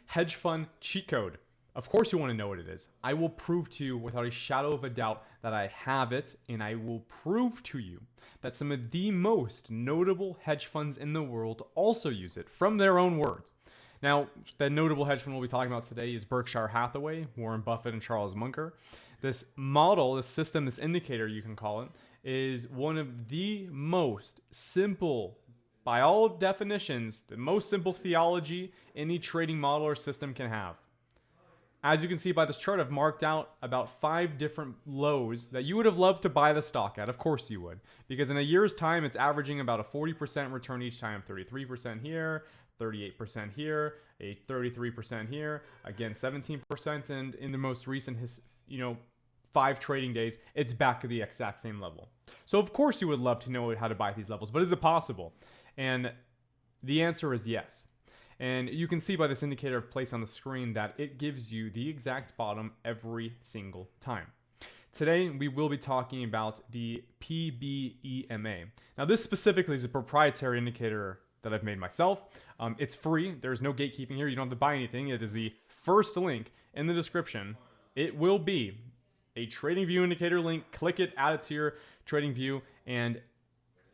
hedge fund cheat code. Of course you want to know what it is. I will prove to you without a shadow of a doubt that I have it, and I will prove to you that some of the most notable hedge funds in the world also use it from their own words. Now, the notable hedge fund we'll be talking about today is Berkshire Hathaway, Warren Buffett, and Charles Munger. This model, this system, this indicator you can call it, is one of the most simple, by all definitions, the most simple theology any trading model or system can have. As you can see by this chart, I've marked out about 5 different lows that you would have loved to buy the stock at. Of course you would. Because in a year's time, it's averaging about a 40% return each time. 33% here, 38% here, a 33% here, again 17%, and in the most recent 5 trading days, it's back to the exact same level. So of course you would love to know how to buy these levels, but is it possible? And the answer is yes. And you can see by this indicator of place on the screen that it gives you the exact bottom every single time. Today, we will be talking about the PBMA. Now, this specifically is a proprietary indicator that I've made myself. It's free. There's no gatekeeping here. You don't have to buy anything. It is the first link in the description. It will be a TradingView indicator link. Click it, add it to your TradingView, and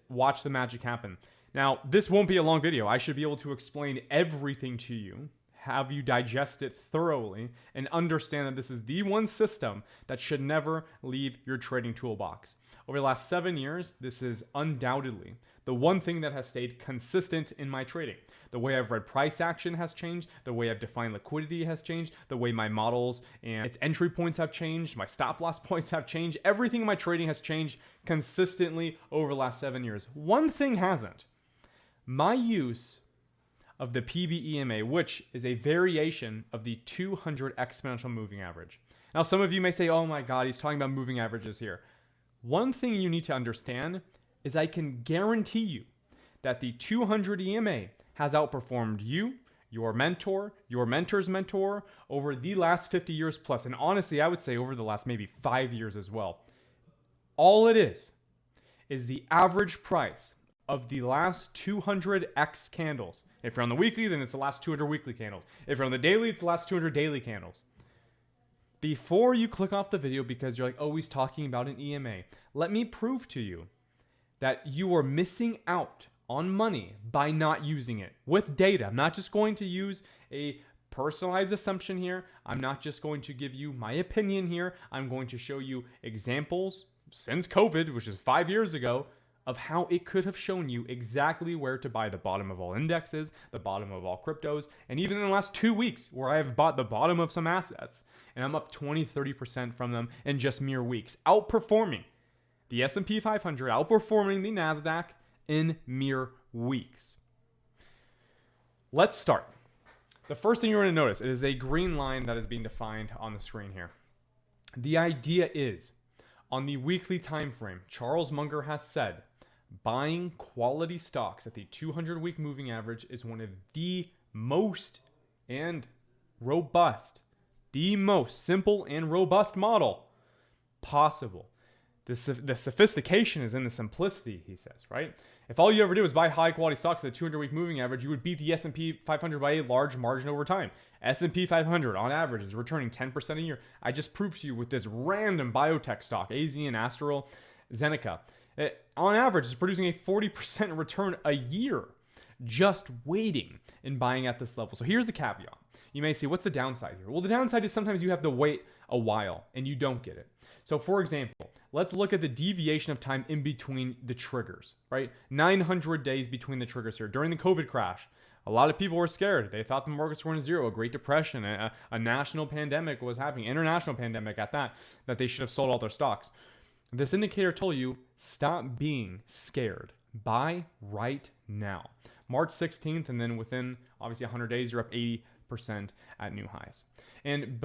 watch the magic happen. Now, this won't be a long video. I should be able to explain everything to you, have you digest it thoroughly, and understand that this is the one system that should never leave your trading toolbox. Over the last 7 years, this is undoubtedly the one thing that has stayed consistent in my trading. The way I've read price action has changed, the way I've defined liquidity has changed, the way my models and its entry points have changed, my stop loss points have changed, everything in my trading has changed consistently over the last 7 years. One thing hasn't. My use of the PBMA, which is a variation of the 200 exponential moving average. Now, some of you may say, oh my God, he's talking about moving averages here. One thing you need to understand is I can guarantee you that the 200 EMA has outperformed you, your mentor, your mentor's mentor over the last 50 years plus. And honestly, I would say over the last maybe 5 years as well. All it is the average price of the last 200 X candles. If you're on the weekly, then it's the last 200 weekly candles. If you're on the daily, it's the last 200 daily candles. Before you click off the video because you're like, oh, he's talking about an EMA, let me prove to you that you are missing out on money by not using it with data. I'm not just going to use a personalized assumption here. I'm not just going to give you my opinion here. I'm going to show you examples since COVID, which is 5 years ago, of how it could have shown you exactly where to buy the bottom of all indexes, the bottom of all cryptos, and even in the last 2 weeks where I have bought the bottom of some assets and I'm up 20-30% from them in just mere weeks, outperforming the S&P 500, outperforming the NASDAQ in mere weeks. Let's start. The first thing you're going to notice is a green line that is being defined on the screen here. The idea is, on the weekly time frame, Charles Munger has said, buying quality stocks at the 200-week moving average is one of the most and robust, the most simple and robust model possible. The sophistication is in the simplicity, he says, right? If all you ever did was buy high-quality stocks at the 200-week moving average, you would beat the S&P 500 by a large margin over time. S&P 500, on average, is returning 10% a year. I just proved to you with this random biotech stock, AZ and AstraZeneca. On average, is producing a 40% return a year, just waiting and buying at this level. So here's the caveat. You may say, what's the downside here? Well, the downside is sometimes you have to wait a while and you don't get it. So for example, let's look at the deviation of time in between the triggers, right? 900 days between the triggers here. During the COVID crash, a lot of people were scared. They thought the markets were in zero, a Great Depression, a national pandemic was happening, international pandemic at that they should have sold all their stocks. This indicator told you, stop being scared. Buy right now. March 16th, and then within obviously 100 days, you're up 80% at new highs. And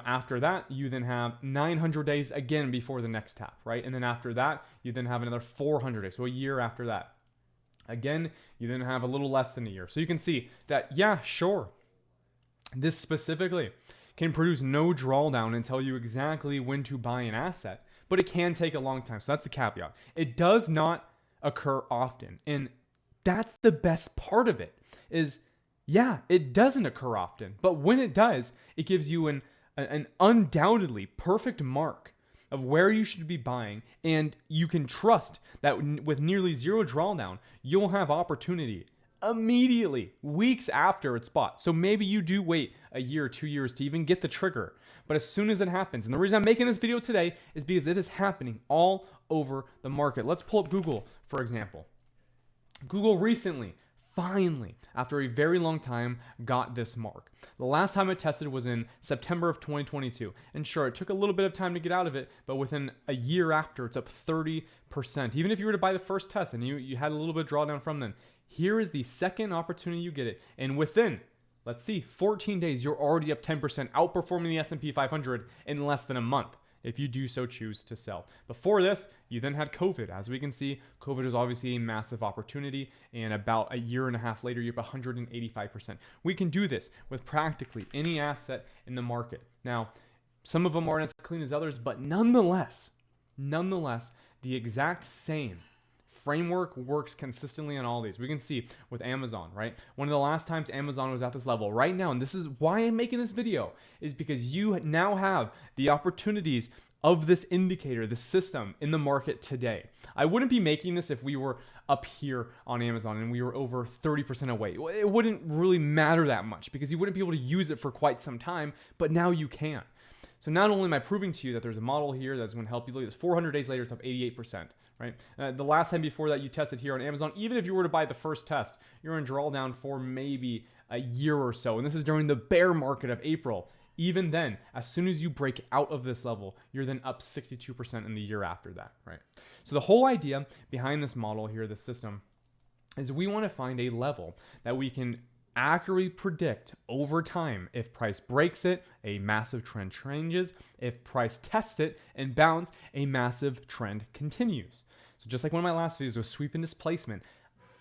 after that, you then have 900 days again before the next tap, right? And then after that, you then have another 400 days, so a year after that. Again, you then have a little less than a year. So you can see that, yeah, sure, this specifically can produce no drawdown and tell you exactly when to buy an asset, but it can take a long time. So that's the caveat. It does not occur often. And that's the best part of it is, Yeah, it doesn't occur often, but when it does, it gives you an undoubtedly perfect mark of where you should be buying, and you can trust that with nearly zero drawdown, you'll have opportunity immediately, weeks after it's bought. So maybe you do wait a year or 2 years to even get the trigger, but as soon as it happens, and the reason I'm making this video today is because it is happening all over the market. Let's pull up Google, for example. Google recently, finally, after a very long time, got this mark. The last time it tested was in September of 2022. And sure, it took a little bit of time to get out of it, but within a year after, it's up 30%. Even if you were to buy the first test and you had a little bit of drawdown from then, here is the second opportunity you get it. And within, let's see, 14 days, you're already up 10%, outperforming the S&P 500 in less than a month, if you do so choose to sell. Before this, you then had COVID. As we can see, COVID is obviously a massive opportunity, and about a year and a half later, you're up 185%. We can do this with practically any asset in the market. Now, some of them aren't as clean as others, but nonetheless, the exact same framework works consistently on all these. We can see with Amazon, right? One of the last times Amazon was at this level right now, and this is why I'm making this video, is because you now have the opportunities of this indicator, the system in the market today. I wouldn't be making this if we were up here on Amazon and we were over 30% away. It wouldn't really matter that much because you wouldn't be able to use it for quite some time, but now you can. So not only am I proving to you that there's a model here that's going to help you, look at this, 400 days later, it's up 88%, right? The last time before that you tested here on Amazon, even if you were to buy the first test, you're in drawdown for maybe a year or so. And this is during the bear market of April. Even then, as soon as you break out of this level, you're then up 62% in the year after that, right? So the whole idea behind this model here, this system, is we want to find a level that we can accurately predict over time. If price breaks it, a massive trend changes. If price tests it and bounce, a massive trend continues. So just like one of my last videos was sweep and displacement,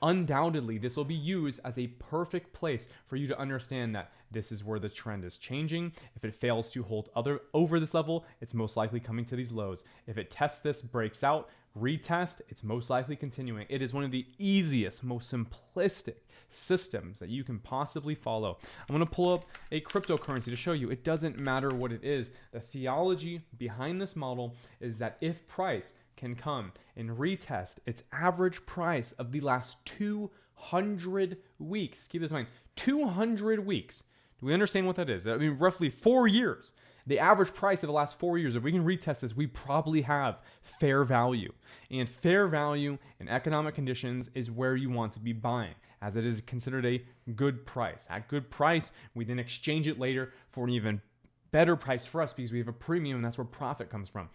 undoubtedly this will be used as a perfect place for you to understand that this is where the trend is changing. If it fails to hold over this level, it's most likely coming to these lows. If it tests this, breaks out, retest, it's most likely continuing. It is one of the easiest, most simplistic systems that you can possibly follow. I'm going to pull up a cryptocurrency to show you it doesn't matter what it is. The theology behind this model is that if price can come and retest its average price of the last 200 weeks, keep this in mind, 200 weeks. Do we understand what that is? I mean, roughly 4 years. The average price of the last 4 years, if we can retest this, we probably have fair value. And fair value in economic conditions is where you want to be buying, as it is considered a good price. At good price, we then exchange it later for an even better price for us because we have a premium, and that's where profit comes from.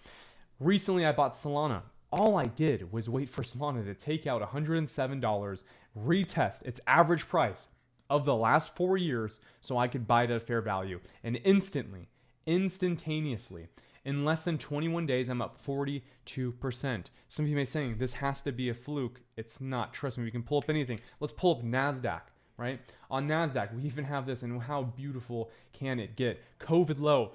Recently, I bought Solana. All I did was wait for Solana to take out $107, retest its average price of the last 4 years so I could buy it at fair value. And instantaneously, in less than 21 days, I'm up 42%. Some of you may be saying, this has to be a fluke. It's not. Trust me, we can pull up anything. Let's pull up NASDAQ, right? On NASDAQ, we even have this, and how beautiful can it get? COVID low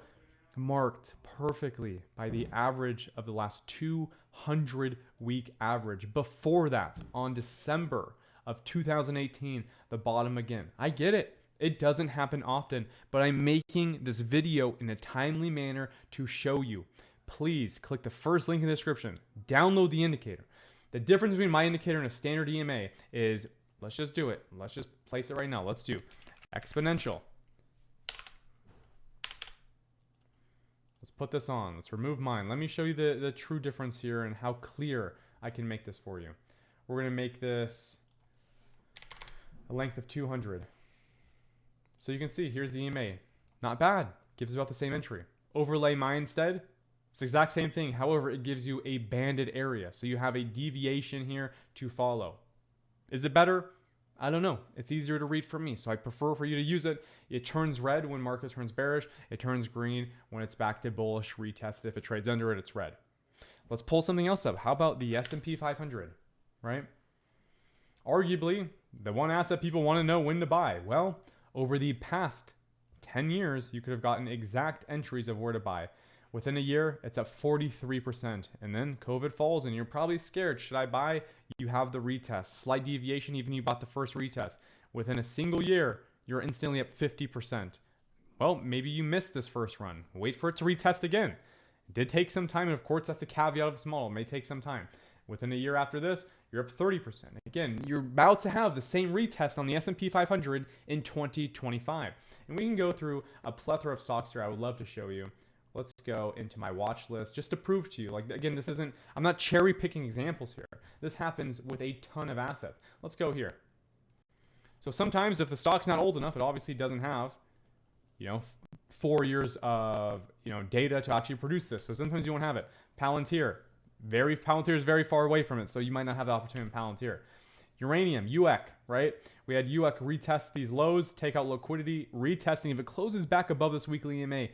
marked perfectly by the average of the last 200-week average. Before that, on December of 2018, the bottom again. I get it. It doesn't happen often, but I'm making this video in a timely manner to show you. Please click the first link in the description. Download the indicator. The difference between my indicator and a standard EMA is, let's just do it. Let's just place it right now. Let's do exponential. Let's put this on. Let's remove mine. Let me show you the true difference here and how clear I can make this for you. We're going to make this a length of 200. So you can see, here's the EMA. Not bad. Gives about the same entry. Overlay mine instead. It's the exact same thing. However, it gives you a banded area. So you have a deviation here to follow. Is it better? I don't know. It's easier to read for me. So I prefer for you to use it. It turns red when market turns bearish. It turns green when it's back to bullish retested. If it trades under it, it's red. Let's pull something else up. How about the S&P 500, right? Arguably, the one asset people want to know when to buy. Well, over the past 10 years, you could have gotten exact entries of where to buy. Within a year, it's up 43%. And then COVID falls and you're probably scared. Should I buy? You have the retest. Slight deviation, even you bought the first retest. Within a single year, you're instantly up 50%. Well, maybe you missed this first run. Wait for it to retest again. It did take some time, and of course, that's the caveat of this model. It may take some time. Within a year after this, you're up 30%. Again, you're about to have the same retest on the S&P 500 in 2025. And we can go through a plethora of stocks here I would love to show you. Let's go into my watch list just to prove to you. Like, again, this isn't, I'm not cherry picking examples here. This happens with a ton of assets. Let's go here. So sometimes if the stock's not old enough, it obviously doesn't have, 4 years of, data to actually produce this. So sometimes you won't have it. Palantir is very far away from it, so you might not have the opportunity in Palantir. Uranium, UEC, right? We had UEC retest these lows, take out liquidity, retesting. If it closes back above this weekly EMA,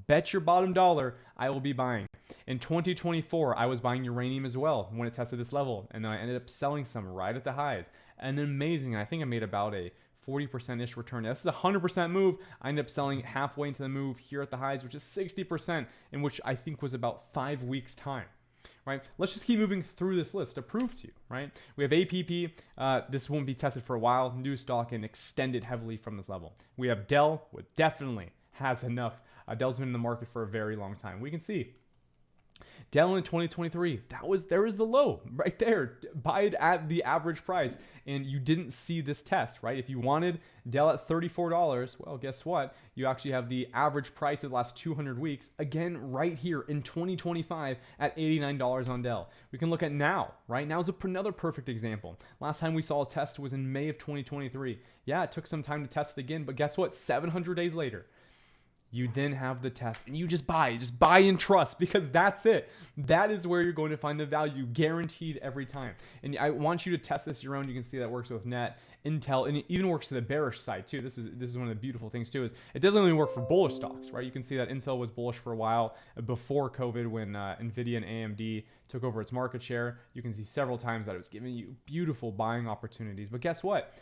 bet your bottom dollar I will be buying. In 2024, I was buying uranium as well when it tested this level, and I ended up selling some right at the highs. And amazing, I think I made about a 40%-ish return. This is a 100% move. I ended up selling halfway into the move here at the highs, which is 60%, in which I think was about 5 weeks' time. Right? Let's just keep moving through this list to prove to you, right? We have APP. This won't be tested for a while. New stock and extended heavily from this level. We have Dell, which definitely has enough. Dell's been in the market for a very long time. We can see Dell in 2023, there is the low right there. Buy it at the average price, and you didn't see this test, right? If you wanted Dell at $34, well, guess what? You actually have the average price of the last 200 weeks, again, right here in 2025 at $89 on Dell. We can look at now, right? Now is another perfect example. Last time we saw a test was in May of 2023. Yeah, it took some time to test it again, but guess what? 700 days later, you then have the test and you just buy and trust, because that's it. That is where you're going to find the value, guaranteed every time. And I want you to test this your own. You can see that works with Net, Intel, and it even works to the bearish side too. This is one of the beautiful things too, is it doesn't only work for bullish stocks, right? You can see that Intel was bullish for a while before COVID when Nvidia and AMD took over its market share. You can see several times that it was giving you beautiful buying opportunities. But guess what?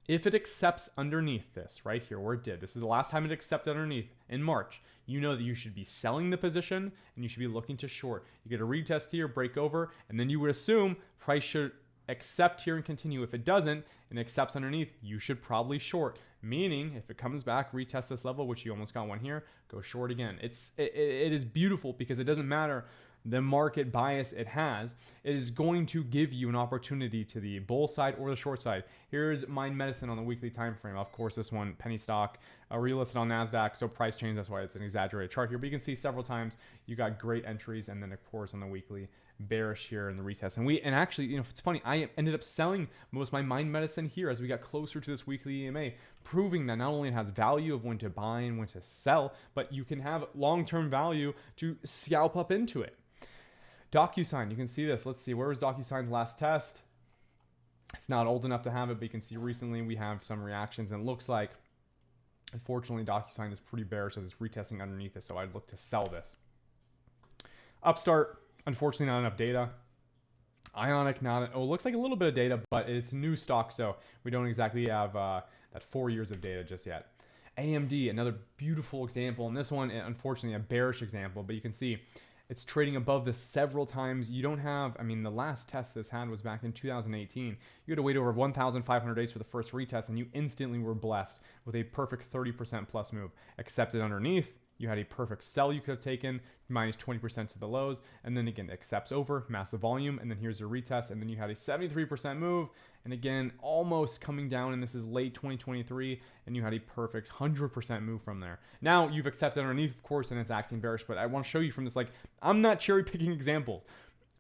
If it accepts underneath this right here where it did, this is the last time it accepted underneath in March, you know that you should be selling the position and you should be looking to short. You get a retest here, break over, and then you would assume price should accept here and continue. If it doesn't and accepts underneath, you should probably short. Meaning if it comes back, retest this level, which you almost got one here, go short again. It is beautiful because it doesn't matter the market bias it has, it is going to give you an opportunity to the bull side or the short side. Here's Mind Medicine on the weekly time frame. Of course, this one, penny stock, relisted on NASDAQ, so price change, that's why it's an exaggerated chart here. But you can see several times you got great entries, and then of course on the weekly, bearish here in the retest. And actually, it's funny, I ended up selling most of my Mind Medicine here as we got closer to this weekly EMA, proving that not only it has value of when to buy and when to sell, but you can have long-term value to scalp up into it. DocuSign, you can see this. Let's see, where was DocuSign's last test? It's not old enough to have it, but you can see recently we have some reactions, and it looks like, unfortunately, DocuSign is pretty bearish as it's retesting underneath this, so I'd look to sell this. Upstart, unfortunately, not enough data. Ionic, looks like a little bit of data, but it's a new stock, so we don't exactly have that 4 years of data just yet. AMD, another beautiful example, and this one, unfortunately, a bearish example, but you can see it's trading above this several times. You don't have, the last test this had was back in 2018. You had to wait over 1,500 days for the first retest, and you instantly were blessed with a perfect 30% plus move. Accepted underneath, you had a perfect sell you could have taken, minus 20% to the lows, and then again, accepts over, massive volume, and then here's a retest, and then you had a 73% move, and again, almost coming down, and this is late 2023, and you had a perfect 100% move from there. Now, you've accepted underneath, of course, and it's acting bearish, but I want to show you from this, I'm not cherry picking examples.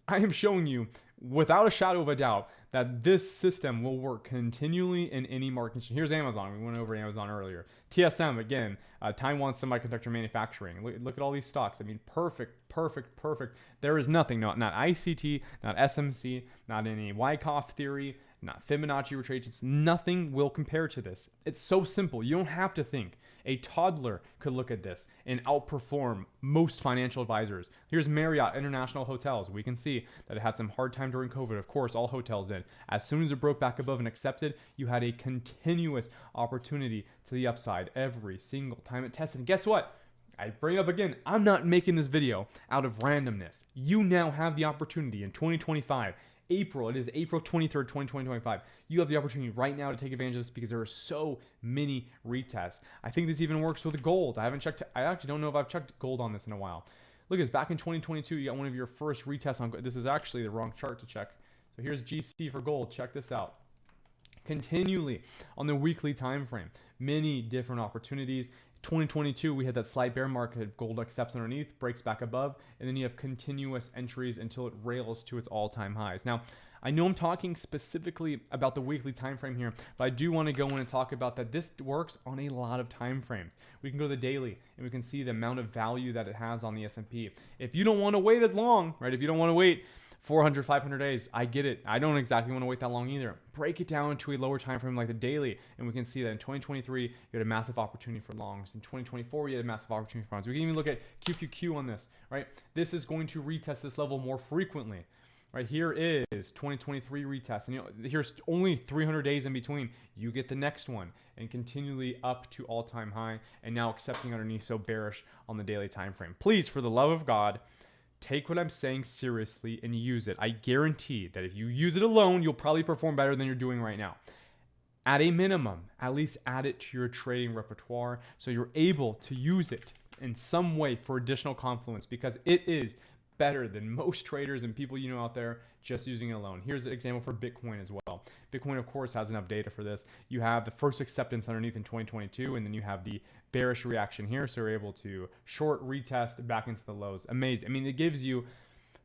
I am showing you, without a shadow of a doubt, that this system will work continually in any market condition. Here's Amazon. We went over Amazon earlier. TSM, again, Taiwan Semiconductor Manufacturing. Look at all these stocks. Perfect. There is nothing, not ICT, not SMC, not any Wyckoff theory, not Fibonacci retracements. Nothing will compare to this. It's so simple. You don't have to think. A toddler could look at this and outperform most financial advisors. Here's Marriott International Hotels. We can see that it had some hard time during COVID. Of course, all hotels did. As soon as it broke back above and accepted, you had a continuous opportunity to the upside every single time it tested. And guess what? I bring up again, I'm not making this video out of randomness. You now have the opportunity in 2025 April. It is April 23rd, 2025. You have the opportunity right now to take advantage of this because there are so many retests. I think this even works with gold. I haven't checked. I actually don't know if I've checked gold on this in a while. Look at this. Back in 2022, you got one of your first retests on gold. This is actually the wrong chart to check. So here's GC for gold. Check this out. Continually on the weekly time frame, many different opportunities. 2022, we had that slight bear market. Gold accepts underneath, breaks back above, and then you have continuous entries until it rails to its all-time highs. Now, I know I'm talking specifically about the weekly time frame here, but I do want to go in and talk about that this works on a lot of time frames. We can go to the daily and we can see the amount of value that it has on the S&P. If you don't want to wait as long, right? If you don't want to wait 400, 500 days, I get it. I don't exactly want to wait that long either. Break it down to a lower time frame like the daily, and we can see that in 2023, you had a massive opportunity for longs. In 2024, you had a massive opportunity for longs. We can even look at QQQ on this, right? This is going to retest this level more frequently. Right here is 2023 retest, and here's only 300 days in between. You get the next one and continually up to all-time high, and now accepting underneath, so bearish on the daily time frame. Please, for the love of God, take what I'm saying seriously and use it. I guarantee that if you use it alone, you'll probably perform better than you're doing right now. At a minimum, at least add it to your trading repertoire so you're able to use it in some way for additional confluence, because it is better than most traders and people you know out there just using it alone. Here's an example for Bitcoin as well. Bitcoin, of course, has enough data for this. You have the first acceptance underneath in 2022, and then you have the bearish reaction here. So you're able to short, retest back into the lows. Amazing. I mean, it gives you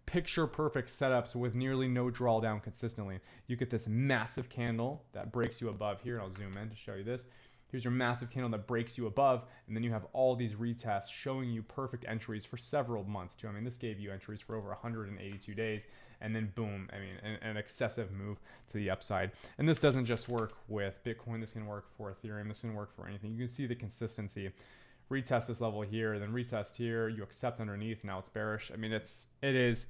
picture perfect setups with nearly no drawdown consistently. You get this massive candle that breaks you above here. And I'll zoom in to show you this. Here's your massive candle that breaks you above, and then you have all these retests showing you perfect entries for several months too. I mean, this gave you entries for over 182 days, and then boom, I mean, an excessive move to the upside. And this doesn't just work with Bitcoin. This can work for Ethereum. This can work for anything. You can see the consistency. Retest this level here, then retest here. You accept underneath. Now it's bearish. I mean, it is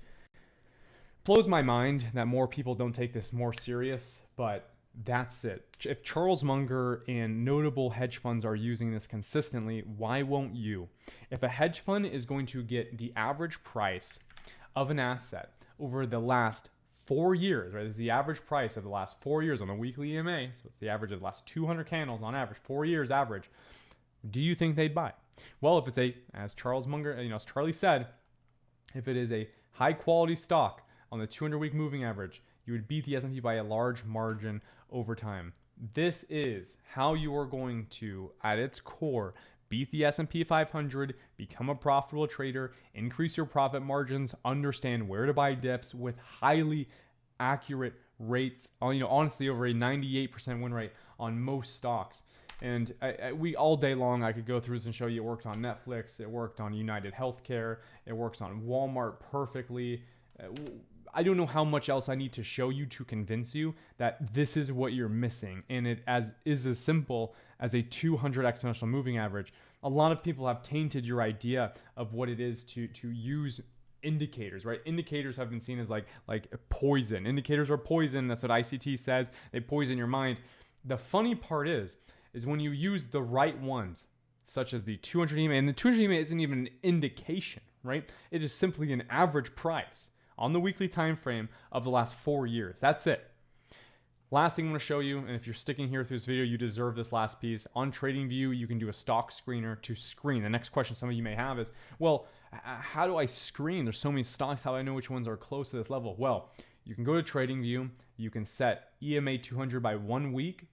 blows my mind that more people don't take this more serious, but that's it. If Charles Munger and notable hedge funds are using this consistently, why won't you? If a hedge fund is going to get the average price of an asset over the last 4 years, right? This is the average price of the last 4 years on the weekly EMA. So it's the average of the last 200 candles on average, 4 years average. Do you think they'd buy? Well, if it's as Charles Munger, as Charlie said, if it is a high quality stock on the 200-week moving average, you would beat the S&P by a large margin over time. This is how you are going to, at its core, beat the S&P 500, become a profitable trader, increase your profit margins, understand where to buy dips with highly accurate rates. Honestly, over a 98% win rate on most stocks. And we all day long, I could go through this and show you it worked on Netflix, it worked on United Healthcare, it works on Walmart perfectly. I don't know how much else I need to show you to convince you that this is what you're missing. And it is as simple as a 200 exponential moving average. A lot of people have tainted your idea of what it is to use indicators, right? Indicators have been seen as like poison. Indicators are poison. That's what ICT says. They poison your mind. The funny part is when you use the right ones, such as the 200 EMA, and the 200 EMA isn't even an indication, right? It is simply an average price on the weekly time frame of the last 4 years. That's it. Last thing I'm going to show you, and if you're sticking here through this video, you deserve this last piece. On TradingView, you can do a stock screener to screen. The next question some of you may have is, well, how do I screen? There's so many stocks. How do I know which ones are close to this level? Well, you can go to TradingView. You can set EMA 200 by 1 week,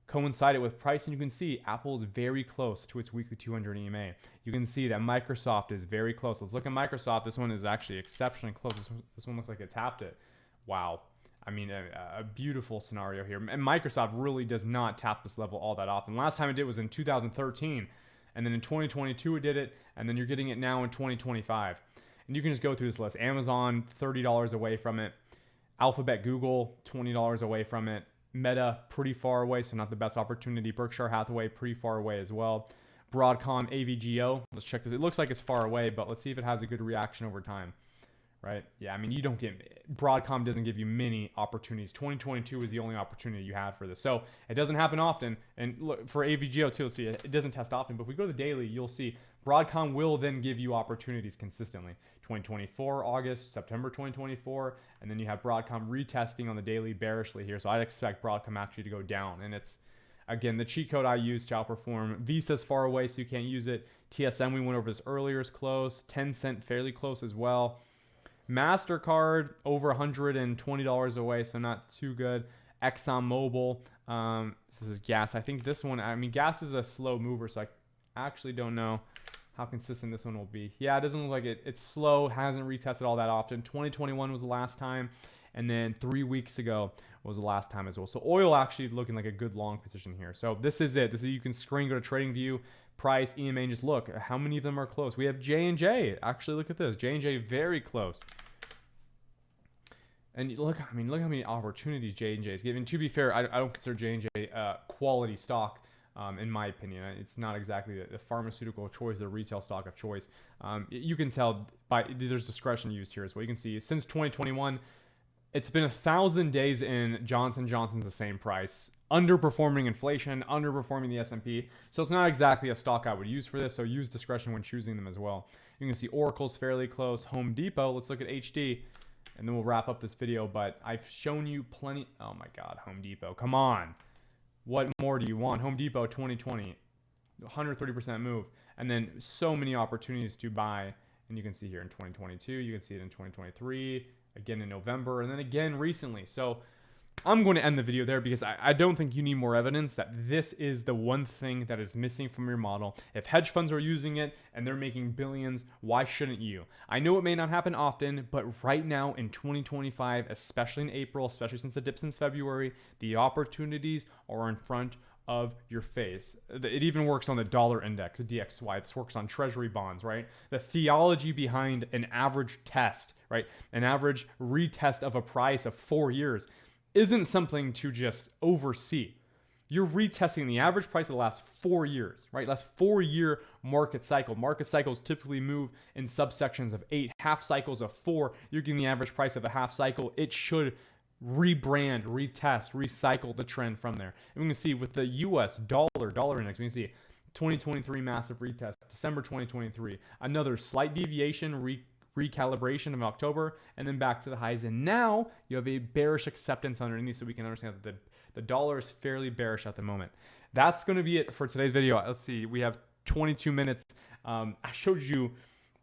coincide it with price, and you can see Apple is very close to its weekly 200 EMA. You can see that Microsoft is very close. Let's look at Microsoft. This one is actually exceptionally close. This one looks like it tapped it. Wow. I mean, a beautiful scenario here. And Microsoft really does not tap this level all that often. Last time it did was in 2013. And then in 2022 it did it. And then you're getting it now in 2025. And you can just go through this list. Amazon, $30 away from it. Alphabet, Google, $20 away from it. Meta, pretty far away, so not the best opportunity. Berkshire Hathaway, pretty far away as well. Broadcom, AVGO, let's check this. It looks like it's far away, but let's see if it has a good reaction over time. right? Yeah, I mean, you don't get, Broadcom doesn't give you many opportunities. 2022 is the only opportunity you had for this. So it doesn't happen often. And look, for AVGO too, let's see, it doesn't test often, but if we go to the daily, you'll see Broadcom will then give you opportunities consistently. 2024, August, September 2024, and then you have Broadcom retesting on the daily bearishly here. So I'd expect Broadcom actually to go down. And it's, again, the cheat code I use to outperform. Visa's far away, so you can't use it. TSM, we went over this earlier, is close. 10 cent, fairly close as well. MasterCard, over $120 away, so not too good. ExxonMobil, this is gas. I think this one, I mean, gas is a slow mover, so I actually don't know how consistent this one will be. Yeah, it doesn't look like it. It's slow, hasn't retested all that often. 2021 was the last time, and then 3 weeks ago was the last time as well. So oil actually looking like a good long position here. So this is it. This is, you can screen, go to TradingView, price, EMA, and just look how many of them are close. We have J&J. Actually, look at this. J&J very close. And look, I mean, look how many opportunities J&J is giving. To be fair, I don't consider J&J quality stock. In my opinion, it's not exactly the pharmaceutical choice, the retail stock of choice. You can tell by there's discretion used here as well. You can see since 2021, it's been 1,000 days in Johnson & Johnson's the same price, underperforming inflation, underperforming the S&P. So it's not exactly a stock I would use for this. So use discretion when choosing them as well. You can see Oracle's fairly close. Home Depot. Let's look at HD, and then we'll wrap up this video. But I've shown you plenty. Oh my God, Home Depot. Come on. What more do you want? Home Depot 2020, 130% move, and then so many opportunities to buy. And you can see here in 2022, you can see it in 2023, again in November, and then again recently. So I'm going to end the video there because I don't think you need more evidence that this is the one thing that is missing from your model. If hedge funds are using it and they're making billions, why shouldn't you? I know it may not happen often, but right now in 2025, especially in April, especially since the dip since February, the opportunities are in front of your face. It even works on the dollar index, the DXY. This works on treasury bonds, right? The theology behind an average test, right? An average retest of a price of 4 years isn't something to just oversee. You're retesting the average price of the last 4 years, right? Last 4-year market cycle. Market cycles typically move in subsections of 8, half cycles of 4. You're getting the average price of a half cycle. It should rebrand, retest, recycle the trend from there. And we can see with the US dollar index, we can see 2023 massive retest, December 2023, another slight deviation, recalibration of October, and then back to the highs. And now you have a bearish acceptance underneath, so we can understand that the dollar is fairly bearish at the moment. That's going to be it for today's video. Let's see, we have 22 minutes. I showed you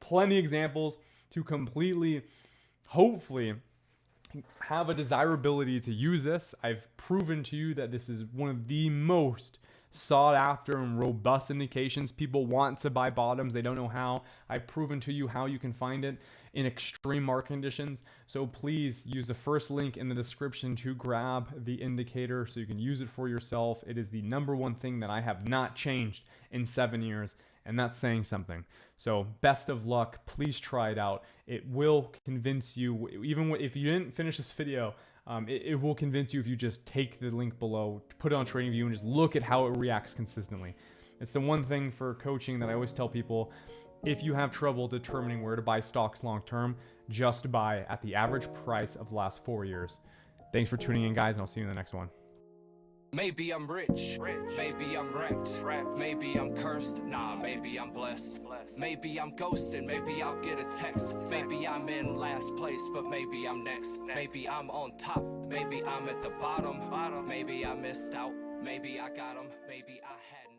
plenty of examples to completely, hopefully, have a desirability to use this. I've proven to you that this is one of the most sought after and robust indications. People want to buy bottoms, they don't know how. I've proven to you how you can find it in extreme market conditions. So please use the first link in the description to grab the indicator so you can use it for yourself. It is the #1 thing that I have not changed in 7 years, and that's saying something. So best of luck. Please try it out. It will convince you, even if you didn't finish this video, it will convince you if you just take the link below, put it on TradingView, and just look at how it reacts consistently. It's the one thing for coaching that I always tell people: if you have trouble determining where to buy stocks long term, just buy at the average price of the last 4 years. Thanks for tuning in, guys, and I'll see you in the next one. Maybe I'm rich, maybe I'm wrecked, maybe I'm cursed, nah, maybe I'm blessed. Maybe I'm ghosted, maybe I'll get a text. Maybe I'm in last place, but maybe I'm next. Maybe I'm on top, maybe I'm at the bottom. Maybe I missed out, maybe I got 'em, maybe I hadn't.